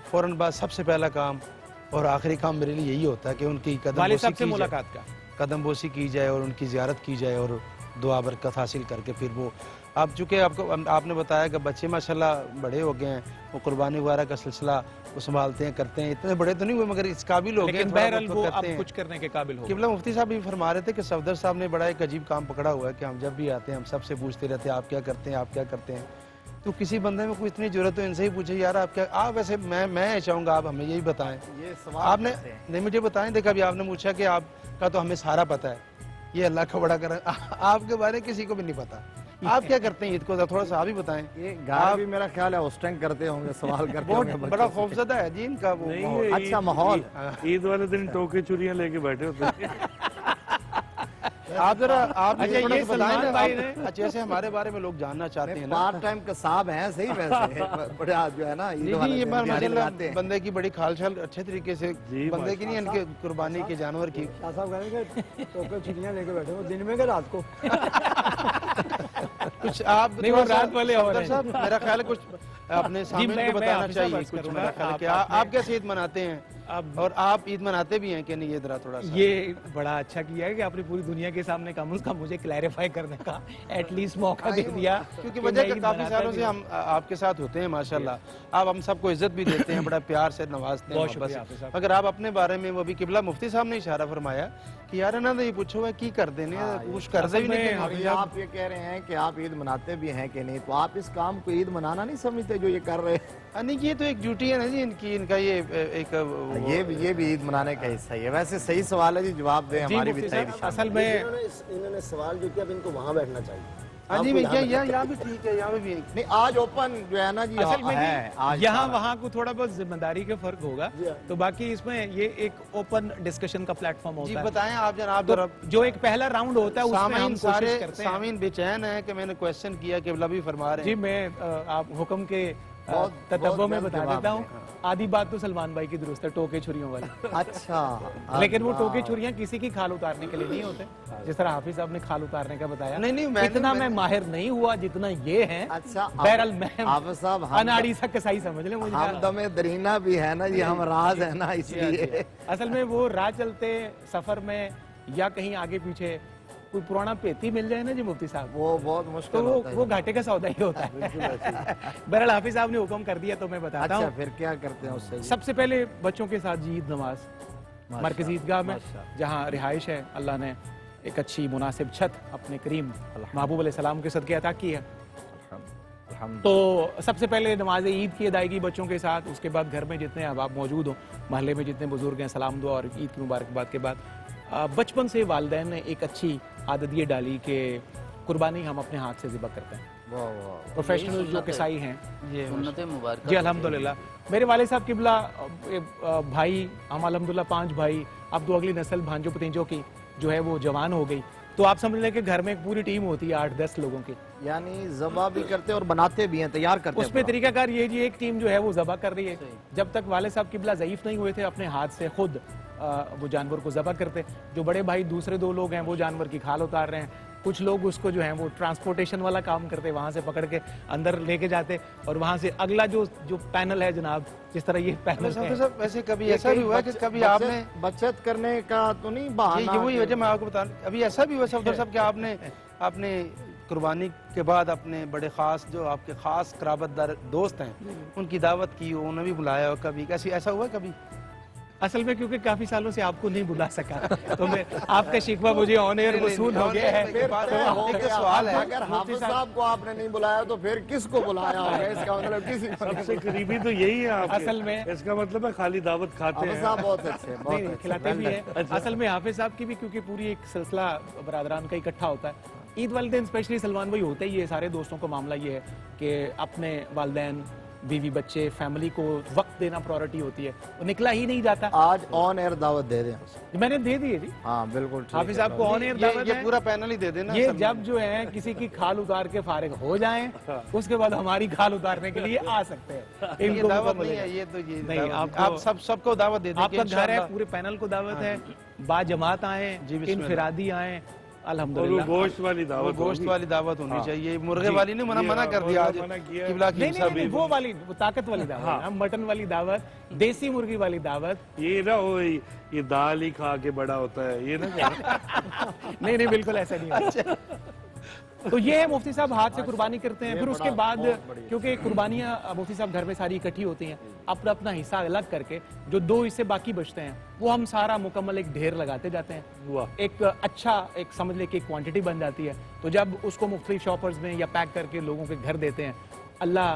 فوراً بعد سب سے پہلا کام اور آخری کام میرے لیے یہی ہوتا ہے کہ ان کی قدم بوسی کی جائے اور ان کی زیارت کی جائے اور دعا برکت حاصل کر کے پھر وہ اب چونکہ آپ نے بتایا کہ بچے ماشاءاللہ بڑے ہو گئے ہیں، وہ قربانی وغیرہ کا سلسلہ وہ سنبھالتے ہیں، کرتے ہیں، اتنے بڑے تو نہیں ہوئے مگر اس قابل ہو گئے، کچھ کرنے کے قابل ہو۔ قبلہ مفتی صاحب بھی فرما رہے تھے کہ صفدر صاحب نے بڑا ایک عجیب کام پکڑا ہوا ہے کہ ہم جب بھی آتے ہیں ہم سب سے پوچھتے رہتے ہیں آپ کیا کرتے ہیں، آپ کیا کرتے ہیں۔ تو کسی بندے میں کوئی اتنی ضرورت ہو ان سے ہی پوچھے یار آپ کیا، آپ ویسے میں چاہوں گا آپ ہمیں یہی بتائیں، آپ نے نہیں مجھے بتائیں، دیکھا ابھی آپ نے پوچھا کہ آپ کا تو ہمیں سارا پتہ ہے، یہ اللہ کا بڑا کرم، آپ کے بارے کسی کو بھی نہیں پتا، آپ کیا کرتے ہیں عید کو تھوڑا سا آپ ہی بتائیں. یہ گھر بھی میرا خیال ہے ہوسٹنگ کرتے ہوں گے, سوال کرتے ہوں گے. بڑا خوفزدہ ہے جی ان کا وہ ماحول. اچھا ماحول. عید والے دن ٹوکے چوریاں لے کے بیٹھے ہوتے ہیں. آپ ذرا آپ اچھا یہ سلمان بھائی نے اچھا ایسے ہمارے بارے میں لوگ جاننا چاہتے ہیں نا. پارٹ ٹائم قصاب ہیں صحیح ویسے بڑے جو ہے نا عید والے یہ دن بریانی ماشاءاللہ بناتے ہیں. بندے کی بڑی کھال چھال اچھے طریقے سے بندے کی نہیں ان کے قربانی کے جانور کی. شاہ صاحب کہیں گے ٹوکے چڑیاں لے کے بیٹھے وہ دن میں کہ رات کو. کچھ آپ نہیں وہ رات والے ہو رہے صاحب میرا خیال ہے کچھ اپنے سامنے کو بتانا چاہیے کچھ. میرا خیال ہے کہ آپ کیسے عید مناتے ہیں اور آپ عید مناتے بھی ہیں کہ نہیں, یہ ذرا تھوڑا سا. یہ بڑا اچھا کیا ہے کہ آپ نے پوری دنیا کے سامنے کم از کم مجھے کلیریفائی کرنے کا ایٹ لیسٹ موقع دے دیا, کیونکہ وجہ کہ کافی سالوں سے ہم آپ کے ساتھ ہوتے ہیں ماشاءاللہ. آپ ہم سب کو عزت بھی دیتے ہیں, بڑا پیار سے نوازتے ہیں, محبت سے. اگر آپ اپنے بارے میں وہ بھی قبلہ مفتی صاحب نے اشارہ فرمایا کہ یار انہوں نے یہ پوچھو ہے کی کر دینے کچھ کر دے بھی نہیں. آپ یہ کہہ رہے ہیں کہ آپ عید مناتے بھی ہیں کہ نہیں, تو آپ اس کام کو عید منانا نہیں سمجھتے جو یہ کر رہے ہیں؟ نہیں یہ تو ایک ڈیوٹی ہے نا جی ان کی, ان کا یہ ایک یہ بھی عید منانے کا حصہ ہی ہے. ویسے صحیح سوال ہے جی, جواب دیں, ہماری بھی تحریر. اصل میں انہوں نے سوال جو کیا اب ان کو وہاں بیٹھنا چاہیے. ہاں جی یہاں بھی ٹھیک ہے, یہاں بھی نہیں آج اوپن جو ہے نا جی اصل میں ہے, یہاں وہاں کو تھوڑا بہت ذمہ داری کا فرق ہوگا, تو باقی اس میں یہ ایک اوپن ڈسکشن کا پلیٹ فارم ہوتا ہے. بتائیں آپ جناب, جو ایک پہلا راؤنڈ ہوتا ہے اس میں ہم کوشش کرتے ہیں. سامعین بے چین ہیں کہ میں نے کویسچن کیا کہ بھی فرما رہے ہیں. جی میں آپ حکم کے تتبع میں بتا دیتا ہوں, آدھی بات تو سلمان بھائی کی درست ہے, ٹوکے چھریوں والی. اچھا لیکن وہ ٹوکے چھریاں کسی کی کھال اتارنے کے لیے نہیں ہوتے, جس طرح حافظ صاحب نے کھال اتارنے کا بتایا. اتنا میں ماہر نہیں ہوا جتنا یہ ہیں. اچھا بہرحال میں حافظ صاحب اناڑی سا کسائی سمجھ لیں مجھے. ہم دم درینہ بھی ہے نا جی, ہم راز ہے نا, اس لیے اصل میں وہ راہ چلتے سفر میں یا کہیں آگے پیچھے کوئی پرانا پیتی مل جائے نا جی مفتی صاحب, وہ بہت مشکل تو ہوتا ہے. وہ گھاٹے کا سودا ہی ہوتا ہے. بہرحال حافظ صاحب نے حکم کر دیا تو میں بتاتا ہوں. اچھا پھر کیا کرتے ہیں اس سے؟ سب سے پہلے بچوں کے ساتھ جی عید نماز مرکزی عیدگاہ میں جہاں رہائش ہے, اللہ نے ایک اچھی مناسب چھت اپنے کریم محبوب علیہ السلام کے صدقے عطا کی ہے. تو سب سے پہلے نماز عید کی ادائیگی بچوں کے ساتھ, اس کے بعد گھر میں جتنے احباب موجود ہوں, محلے میں جتنے بزرگ ہیں, سلام دعا اور عید کی مبارکباد کے بعد بچپن سے والدین نے ایک اچھی عادت یہ ڈالی کہ قربانی ہم اپنے ہاتھ سے ذبح کرتے ہیں. پروفیشنل جو کسائی ہیں سنت مبارکہ. جی الحمدللہ. میرے والد صاحب قبلہ بھائی, ہم الحمدللہ 5 بھائی, اب 2 اگلی نسل بھانجوں پتینجوں کی جو ہے وہ جوان ہو گئی, تو آپ سمجھ لیں کہ گھر میں ایک پوری ٹیم ہوتی ہے 8-10 لوگوں کی. یعنی ذبح بھی کرتے اور بناتے بھی ہیں, تیار کرتے ہیں. اس پہ طریقہ کار یہ جی, ایک ٹیم جو ہے وہ ذبح کر رہی ہے. جب تک والد صاحب قبلہ ضعیف نہیں ہوئے تھے اپنے ہاتھ سے خود وہ جانور کو ذبح کرتے. جو بڑے بھائی دوسرے 2 لوگ ہیں وہ جانور کی کھال اتار رہے ہیں. کچھ لوگ اس کو جو ہیں وہ ٹرانسپورٹیشن والا کام کرتے, وہاں سے پکڑ کے اندر لے کے جاتے, اور وہاں سے اگلا جو پینل ہے جناب, جس طرح یہ پینل ہے. ویسے کبھی ایسا بھی ہوا کہ کبھی آپ نے بچت کرنے کا تو نہیں بہانہ, یہ وہی وجہ میں آپ کو بتا رہا ہوں, ابھی ایسا بھی ہوا صفدر صاحب کہ آپ نے قربانی کے بعد اپنے بڑے خاص جو آپ کے خاص قرابت دار دوست ہیں ان کی دعوت کی ہو, انہیں بھی بلایا ہو کبھی, ایسا ہوا کبھی؟ اصل میں کیونکہ کافی سالوں سے آپ کو نہیں بلا سکا تو میں آپ کا شکوہ مجھے آن ایئر وصول ہو گیا ہے. سوال ہے اگر حافظ صاحب کو آپ نے نہیں بلایا تو پھر کس کو بلایا ہوگا؟ اس کا مطلب کسی سب سے قریبی تو یہی ہے آپ اصل میں, اس کا مطلب ہے خالی دعوت کھاتے ہیں. حافظ صاحب بہت اچھے, بہت کھلاتے بھی ہیں. اصل میں حافظ صاحب کی بھی کیونکہ پوری ایک سلسلہ برادران کا اکٹھا ہوتا ہے. عید والے دن اسپیشلی سلمان بھائی ہوتا ہی ہے, سارے دوستوں کا معاملہ یہ ہے کہ اپنے والدین, بیوی, بچے, فیملی کو وقت دینا پرائورٹی ہوتی ہے, وہ نکلا ہی نہیں جاتا. آج آن ایئر دعوت دے دیں, میں نے دے دی ہے جی. ہاں بالکل حافظ صاحب کو آن ایئر دعوت ہے, یہ پورا پینل ہی دے دینا. یہ جب جو ہے کسی کی کھال اتار کے فارغ ہو جائیں اس کے بعد ہماری کھال اتارنے کے لیے آ سکتے ہیں. یہ دعوت نہیں ہے, یہ تو یہ آپ سب کو دعوت دے دیں. آپ کا گھر ہے, پورے پینل کو دعوت ہے, با جماعت آئیں, انفرادی آئیں, الحمدللہ. گوشت والی دعوت, گوشت والی دعوت ہونی چاہیے. مرغے والی نے منع کر دیا آج قبلہ کی. نہیں وہ والی طاقت والی دعوت, مٹن والی دعوت, دیسی مرغی والی دعوت. یہ نہ ہو یہ دال ہی کھا کے بڑا ہوتا ہے, یہ نہ نہیں بالکل ایسا نہیں ہوتا. تو یہ ہے مفتی صاحب ہاتھ سے قربانی کرتے ہیں. پھر اس کے بعد کیونکہ قربانیاں مفتی صاحب گھر میں ساری اکٹھی ہوتی ہیں, اپنا اپنا حصہ الگ کر کے جو 2 حصے باقی بچتے ہیں وہ ہم سارا مکمل ایک ڈھیر لگاتے جاتے ہیں. ایک اچھا ایک سمجھ لے کہ ایک کوانٹٹی بن جاتی ہے. تو جب اس کو مختلف شاپرز میں یا پیک کر کے لوگوں کے گھر دیتے ہیں, اللہ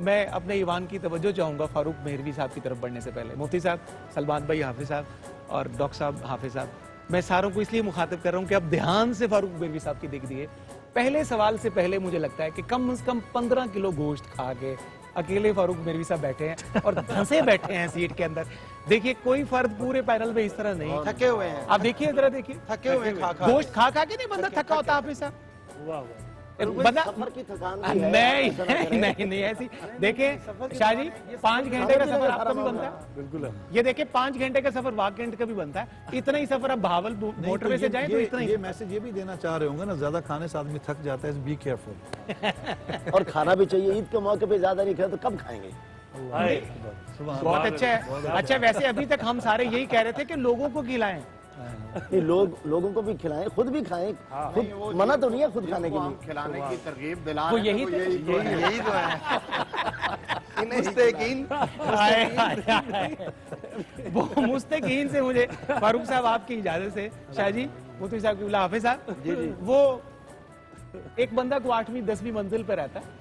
میں اپنے ایوان کی توجہ چاہوں گا فاروق مہروی صاحب کی طرف بڑھنے سے پہلے. مفتی صاحب, سلمان بھائی حافظ صاحب اور ڈاکٹر صاحب حافظ صاحب, میں ساروں کو اس لیے مخاطب کر رہا ہوں کہ اب دھیان سے فاروق مہروی صاحب کی دیکھ دیے. پہلے سوال سے پہلے مجھے لگتا ہے کہ کم از کم 15 کلو گوشت کھا کے اکیلے فاروق مہروی صاحب بیٹھے ہیں اور دھنسے بیٹھے ہیں سیٹ کے اندر. دیکھیے کوئی فرد پورے پینل میں اس طرح نہیں. تھکے ہوئے ہیں آپ دیکھیے ذرا, دیکھیے تھکے ہوئے ہیں گوشت کھا کے نہیں بندہ تھکا ہوتا حافظ صاحب. بندہ سفر کی تھکان بھی ہے. نہیں ایسی. دیکھیں شاہ جی 5 گھنٹے کا سفر آپ کا بھی بنتا ہے, بالکل ہے. یہ دیکھیں 5 گھنٹے کا سفر واکنڈ کا بھی بنتا ہے. اتنا ہی سفر اب بھاول موٹر وے سے جائیں تو اتنا ہی. یہ میسج یہ بھی دینا چاہ رہے ہوں گے نا, زیادہ کھانے سے آدمی تھک جاتا ہے, بی کیئرفل. اور کھانا بھی چاہیے. عید کے موقع پہ زیادہ نہیں کھائے تو کب کھائیں گے؟ بہت اچھا ہے. اچھا ویسے ابھی تک ہم سارے یہی کہہ رہے تھے کہ لوگوں کو کھلائیں. لوگوں کو بھی کھلائیں, خود بھی کھائیں. خود منع تو نہیں ہے خود کھانے کے لیے, کھلانے کی ترغیب دلا وہ یہی یہی تو ہے مستقین. وہ مستقین سے مجھے فاروق صاحب آپ کی اجازت سے شاہ جی, مفتی صاحب کی حافظ صاحب, وہ ایک بندہ کو 8ویں 10ویں منزل پہ رہتا ہے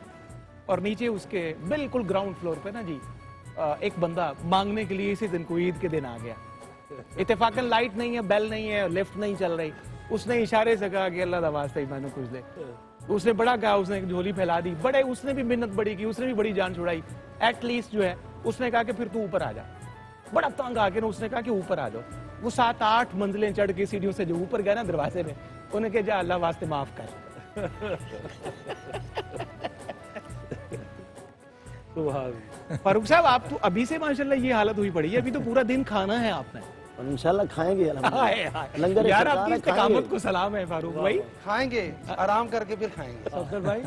اور نیچے اس کے بالکل گراؤنڈ فلور پہ نا جی ایک بندہ مانگنے کے لیے اسی دن کو عید کے دن آ گیا. اتفاقاً لائٹ نہیں ہے, بیل نہیں ہے, لفٹ نہیں چل رہی. اس نے اشارے سے کہا کہ اللہ دا واسطہ میں نے کچھ دے. اس نے بڑا کہا, اس نے ایک جھولی پھیلا دی. بڑے اس نے بھی منت بڑی کی, اس نے بھی بڑی جان چھڑائی. ایٹ لیسٹ جو ہے اس نے کہا کہ پھر تو اوپر آ جا. بڑا تنگ آ کے اس نے کہا کہ اوپر آ جاؤ. وہ 7-8 منزلیں چڑھ کے سیڑھیوں سے جو اوپر گیا نا دروازے میں, انہیں کہا جا اللہ واسطے معاف کر. فاروق صاحب آپ تو ابھی سے ماشاءاللہ یہ حالت ہوئی پڑی ہے, ابھی تو پورا دن کھانا ہے آپ نے. انشاءاللہ کھائیں گے. لنگر یار آپ کی استقامت کو سلام ہے فاروق بھائی. کھائیں گے, آرام کر کے پھر کھائیں گے. صفدر بھائی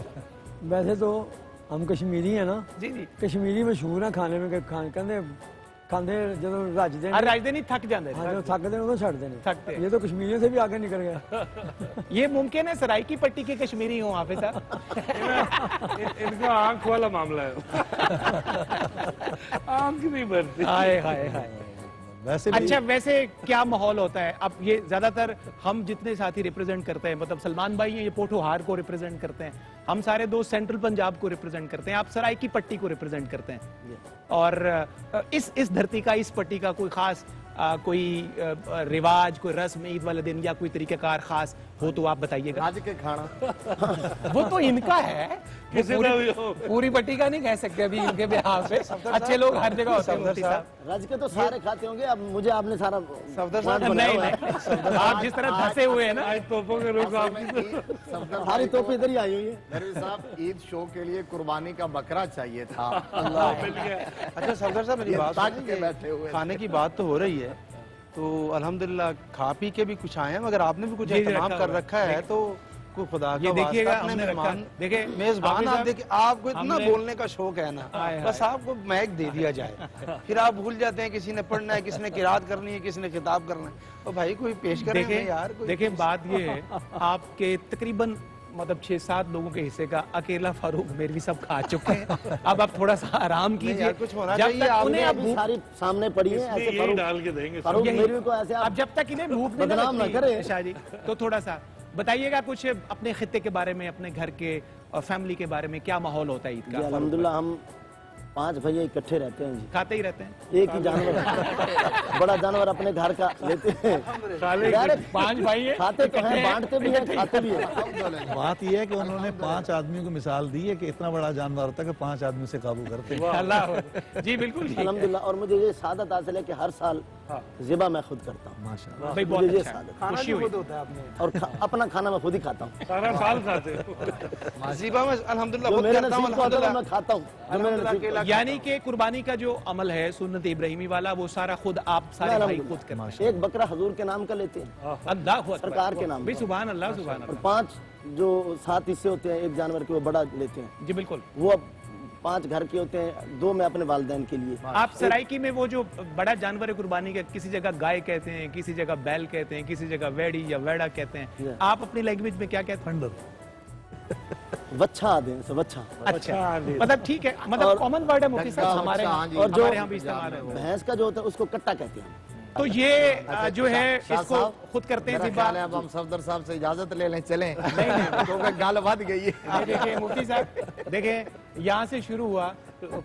ویسے تو ہم کشمیری ہیں نا, جی جی کشمیری مشہور ہیں کھانے میں, کھاندے جب رجدے راجدے نہیں تھک جاندے, تھکتے ہیں چھڑتے ہیں. تھکتے. یہ تو کشمیریوں سے بھی آگے نکل گیا. یہ ممکن ہے سرائی کی پٹی کے کشمیری ہوں حافظ صاحب. ان کا آنکھ والا معاملہ ہے, آنکھ نہیں بھرتی. اچھا ویسے کیا ماحول ہوتا ہے اب؟ یہ زیادہ تر ہم جتنے ساتھی ریپرزینٹ کرتے ہیں, مطلب سلمان بھائی ہیں یہ پوٹھوہار کو ریپرزینٹ کرتے ہیں, ہم سارے دوست سینٹرل پنجاب کو ریپرزینٹ کرتے ہیں, آپ سرائی کی پٹی کو ریپرزینٹ کرتے ہیں. اور اس دھرتی کا, اس پٹی کا کوئی خاص کوئی رواج, کوئی رسم عید والے دن یا کوئی طریقہ کار خاص ہو تو آپ بتائیے گا. راج کے کھانا وہ تو ان کا ہے, پوری پٹی کا نہیں کہہ سکتے ابھی ان کے بیہاف پہ. اچھے لوگ ہر جگہ ہوتے ہیں. راج کے تو سارے کھاتے ہوں گے, اب مجھے آپ نے سارا نہیں, آپ جس طرح دھسے ہوئے ہیں نا, ساری توپ ادھر ہی آئی ہوئی ہے. مہروی صاحب عید شو کے لیے قربانی کا بکرا چاہیے تھا. اچھا صفدر صاحب میری بات سنیے, کھانے کی بات تو ہو رہی ہے تو الحمدللہ کھا پی کے بھی کچھ آئے ہیں, مگر آپ نے بھی کچھ اہتمام کر رکھا ہے تو کوئی خدا کا واسطہ اپنے مہمان میزبان آپ دیکھیں, آپ کو اتنا بولنے کا شوق ہے نا, بس آپ کو میک دے دیا جائے, پھر آپ بھول جاتے ہیں کسی نے پڑھنا ہے, کسی نے قرات کرنی ہے, کسی نے خطاب کرنا ہے. تو بھائی کوئی پیش کریں یار. دیکھیں بات یہ ہے, آپ کے تقریباً مطلب 6-7 لوگوں کے حصے کا اکیلا فاروق مہروی سب کھا چکے ہیں. اب آپ تھوڑا سا آرام کیجئے, کچھ ہونا جب چاہیے. تک انہیں اب ساری سامنے پڑی ہیں ایسے یہی ڈال کے دیں گے. فاروق مہروی کو ایسے اب جب تک انہیں بھوک نہیں بدنام نہ کرے شاہ جی, تو تھوڑا سا بتائیے گا کچھ اپنے خطے کے بارے میں, اپنے گھر کے اور فیملی کے بارے میں کیا ماحول ہوتا ہے عید کا؟ الحمدللہ ہم 5 بھائی اکٹھے رہتے ہیں جی, کھاتے ہی رہتے ہیں. ایک ہی جانور بڑا جانور اپنے گھر کا لیتے ہیں. 5 بھائی ہیں, کھاتے تو ہیں, بانٹتے بھی ہیں, کھاتے بھی ہیں. بات یہ ہے کہ انہوں نے 5 آدمیوں کو مثال دی ہے کہ اتنا بڑا جانور ہوتا ہے کہ 5 آدمی سے قابو کرتے ہیں. اللہ جی بالکل الحمدللہ. اور مجھے یہ سعادت حاصل ہے کہ ہر سال ذبح میں خود کرتا ہوں. ماشاءاللہ بھائی بہت اچھا, خوشی ہوئی. اور اپنا کھانا میں خود ہی کھاتا ہوں. سارا سال کھاتے ذبح میں الحمدللہ جو خود میرے کرتا ہوں, نصیب کو ہوتا ہے الحمدللہ میں کھاتا ہوں. جو میرے نصیب کو یعنی کہ قربانی کا جو عمل ہے سنت ابراہیمی والا, وہ سارا خود آپ سارے بھائی خود کرتے ہیں. ایک بکرا حضور کے نام کا لیتے ہیں, اللہ اکبر, سرکار کے نام بھی سبحان اللہ سبحان اور اللہ. 5 جو 7 حصے ہوتے ہیں ایک جانور کے وہ بڑا لیتے ہیں. جی بالکل. وہ اب 5 گھر کے ہوتے ہیں, 2 میں اپنے والدین کے لیے. آپ سرائکی میں وہ جو بڑا جانور قربانی کا کسی جگہ گائے کہتے ہیں, کسی جگہ بیل کہتے ہیں, کسی جگہ ویڑی یا ویڑا کہتے ہیں, آپ اپنی لینگویج میں کیا کہتے ہیں؟ وچھا دیں سے وچھا. اچھا مطلب ٹھیک ہے, مطلب کامن ورڈ ہے مفتی صاحب ہمارے اور جو یہاں بھی استعمال ہے. بھینس کا جو ہوتا ہے اس کو کٹا کہتے ہیں. تو یہ جو ہے اس کو خود کرتے ہیں. اب ہم صفدر صاحب سے اجازت لے لیں, چلیں, کیونکہ گال بھد گئی ہے. دیکھیں مفتی صاحب, دیکھیں یہاں سے شروع ہوا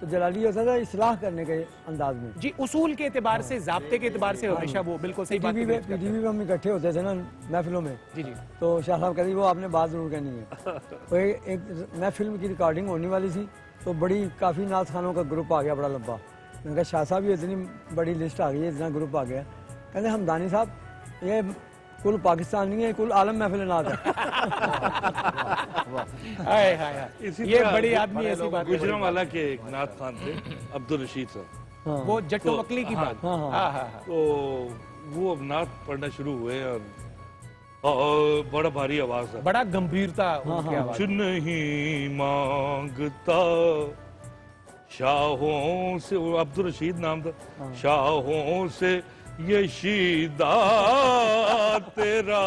تو جلالی ہوتا تھا اصلاح کرنے کے انداز میں. جی اصول کے اعتبار سے، ضابطے کے اعتبار سے ہمیشہ وہ بالکل صحیح بات ہے. پی ٹی وی میں ہم اکٹھے ہوتے تھے نا محفلوں میں. جی جی. تو شاہ صاحب کہتے وہ آپ نے بات ضرور کہنی ہے. تو ایک محفل کی ریکارڈنگ ہونے والی تھی تو بڑی کافی نعت خوانوں کا گروپ آ گیا بڑا لمبا. میں نے کہا شاہ صاحب یہ اتنی بڑی لسٹ آ گئی ہے، اتنا گروپ آ گیا. کہتے حمدانی صاحب یہ کل پاکستان نہیں ہے، کل عالم محفل نعت ہے. یہ بڑی آدمی ایسی بات. گجرانوالہ کے ایک نعت خوان تھے عبدالرشید صاحب، وہ جٹو وکلی کی بات. تو وہ اب نعت پڑھنا شروع ہوئے اور بڑا بھاری آواز ہے، بڑا گمبھیرتا ان کی آواز. کچھ نہیں مانگتا شاہوں سے، عبدالرشید نام تھا، شاہوں سے یہ شیدہ تیرا.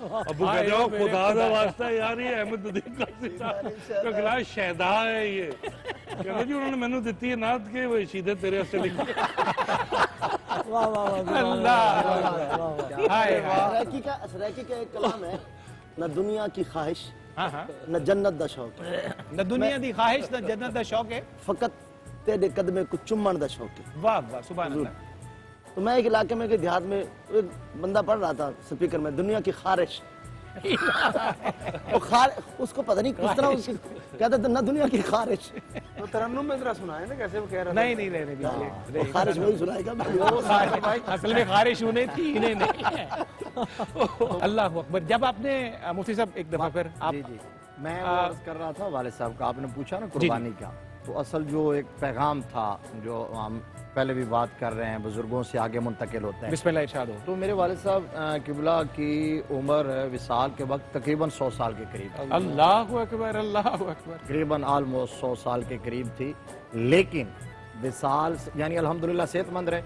ابو کہتے ہیں خدا دا واسطہ یار یہ احمد ندیم قاضی صاحب کا خلاف شہدا ہے. یہ کہتے جی انہوں نے مینوں دیتی ہے نعت کے وہ شیدے تیرے واسطے لکھی. سریکی کا ایک کلام ہے، نہ دنیا کی خواہش نہ جنت دا شوق، نہ دنیا دی خواہش نہ جنت دا شوق ہے، فقط تیرے قدمے کو چمن دا شوق ہے. واہ واہ سبحان اللہ. تو میں ایک علاقے میں کہ دیہات میں ایک بندہ پڑھ رہا تھا سپیکر میں دنیا کی خارش. اس کو پتہ نہیں کس طرح کہتا تھا نہ دنیا کی خارش. تو ترنم میں ذرا سنائے نا کیسے وہ کہہ رہا تھا. نہیں خارش وہی سنائے گا. اصل میں خارش انہیں تھی انہیں نہیں. اللہ اکبر. جب آپ نے مفتی صاحب ایک دفعہ پھر آپ جی میں عرض کر رہا تھا والد صاحب کا، آپ نے پوچھا نا قربانی کا، تو اصل جو ایک پیغام تھا جو ہم پہلے بھی بات کر رہے ہیں بزرگوں سے آگے منتقل ہوتا ہے. بسم اللہ ارشاد ہو. تو میرے والد صاحب قبلہ کی عمر وصال کے وقت تقریباً 100 سال کے قریب. اللہ اکبر اللہ اکبر. تقریباً آلموسٹ 100 سال کے قریب تھی، لیکن وصال یعنی الحمدللہ صحت مند رہے.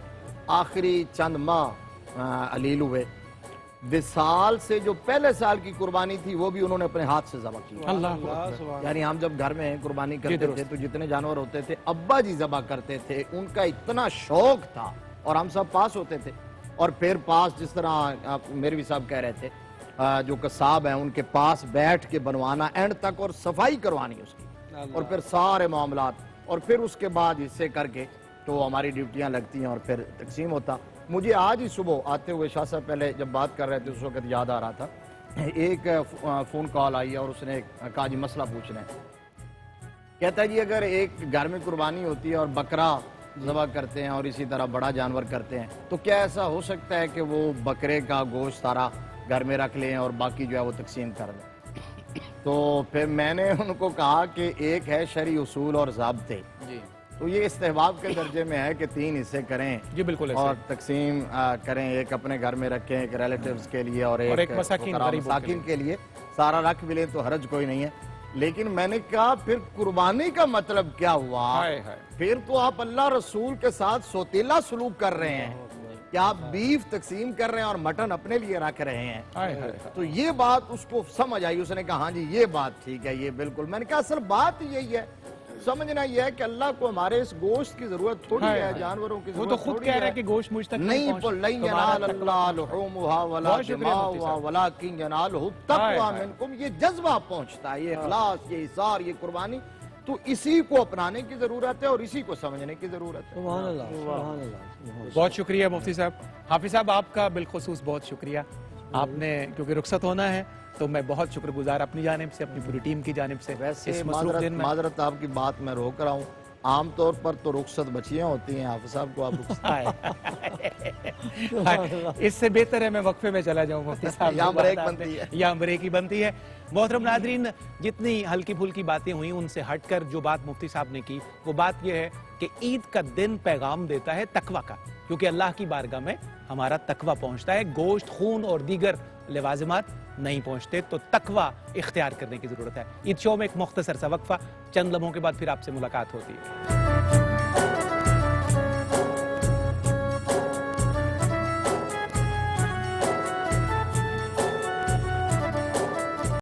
آخری چند ماہ علیل ہوئے. وصال سے جو پہلے سال کی قربانی تھی وہ بھی انہوں نے اپنے ہاتھ سے ذبح کی. یعنی ہم جب گھر میں قربانی کرتے تھے تو جتنے جانور ہوتے تھے ابا جی ذبح کرتے تھے. ان کا اتنا شوق تھا اور ہم سب پاس ہوتے تھے. اور پھر پاس جس طرح میروی صاحب کہہ رہے تھے جو قصاب ہیں ان کے پاس بیٹھ کے بنوانا اینڈ تک اور صفائی کروانی اس کی، اور پھر سارے معاملات، اور پھر اس کے بعد حصے کر کے تو ہماری ڈیوٹیاں لگتی ہیں اور پھر تقسیم ہوتا. مجھے آج ہی صبح آتے ہوئے شاہ صاحب پہلے جب بات کر رہے تھے اس وقت یاد آ رہا تھا، ایک فون کال آئی اور اس نے کہا جی مسئلہ پوچھنا ہے. کہتا ہے جی اگر ایک گھر میں قربانی ہوتی ہے اور بکرا ذبح کرتے ہیں اور اسی طرح بڑا جانور کرتے ہیں تو کیا ایسا ہو سکتا ہے کہ وہ بکرے کا گوشت سارا گھر میں رکھ لیں اور باقی جو ہے وہ تقسیم کر لیں؟ تو پھر میں نے ان کو کہا کہ ایک ہے شرعی اصول اور ضابطے، تو یہ استحباب کے درجے میں ہے کہ 3 حصے کریں جی بالکل اور تقسیم کریں. ایک اپنے گھر میں رکھیں، ایک ریلیٹیوز کے لیے اور ایک مساکین کے لیے. سارا رکھ بھی لیں تو حرج کوئی نہیں ہے. لیکن میں نے کہا پھر قربانی کا مطلب کیا ہوا؟ پھر تو آپ اللہ رسول کے ساتھ سوتیلا سلوک کر رہے ہیں کہ آپ بیف تقسیم کر رہے ہیں اور مٹن اپنے لیے رکھ رہے ہیں. تو یہ بات اس کو سمجھ آئی. اس نے کہا ہاں جی یہ بات ٹھیک ہے، یہ بالکل. میں نے کہا اصل بات یہی ہے، سمجھنا یہ ہے کہ اللہ کو ہمارے اس گوشت کی ضرورت تھوڑی ہے، جانوروں کی ضرورت وہ تو خود کہہ رہا ہے کہ گوشت مجھ تک نہیں ینال اللہ لحومها ولا دماؤها ولکن ینالہ التقوی منکم. یہ جذبہ پہنچتا ہے، یہ اخلاص، یہ اثار، یہ قربانی، تو اسی کو اپنانے کی ضرورت ہے اور اسی کو سمجھنے کی ضرورت ہے. سبحان اللہ سبحان اللہ. بہت شکریہ مفتی صاحب. حافظ صاحب آپ کا بالخصوص بہت شکریہ. آپ نے کیونکہ رخصت ہونا ہے تو میں بہت شکر گزار اپنی جانب سے، اپنی پوری ٹیم کی جانب سے. ویسے معذرت آپ کی بات میں روک رہا ہوں، عام طور پر تو رخصت بچیاں ہوتی ہیں، حافظ صاحب کو آپ رخصت اس سے بہتر ہے میں وقفے میں چلا جاؤں مفتی صاحب. یہاں بریک بنتی ہے، یہاں بریک ہی بنتی ہے. محترم ناظرین، جتنی ہلکی پھلکی باتیں ہوئیں ان سے ہٹ کر جو بات مفتی صاحب نے کی وہ بات یہ ہے کہ عید کا دن پیغام دیتا ہے تقوی کا، کیونکہ اللہ کی بارگاہ میں ہمارا تقوی پہنچتا ہے، گوشت، خون اور دیگر لوازمات نہیں پہنچتے. تو تقوی اختیار کرنے کی ضرورت ہے. عید شو میں ایک مختصر سا وقفہ، چند لمحوں کے بعد پھر آپ سے ملاقات ہوتی ہے.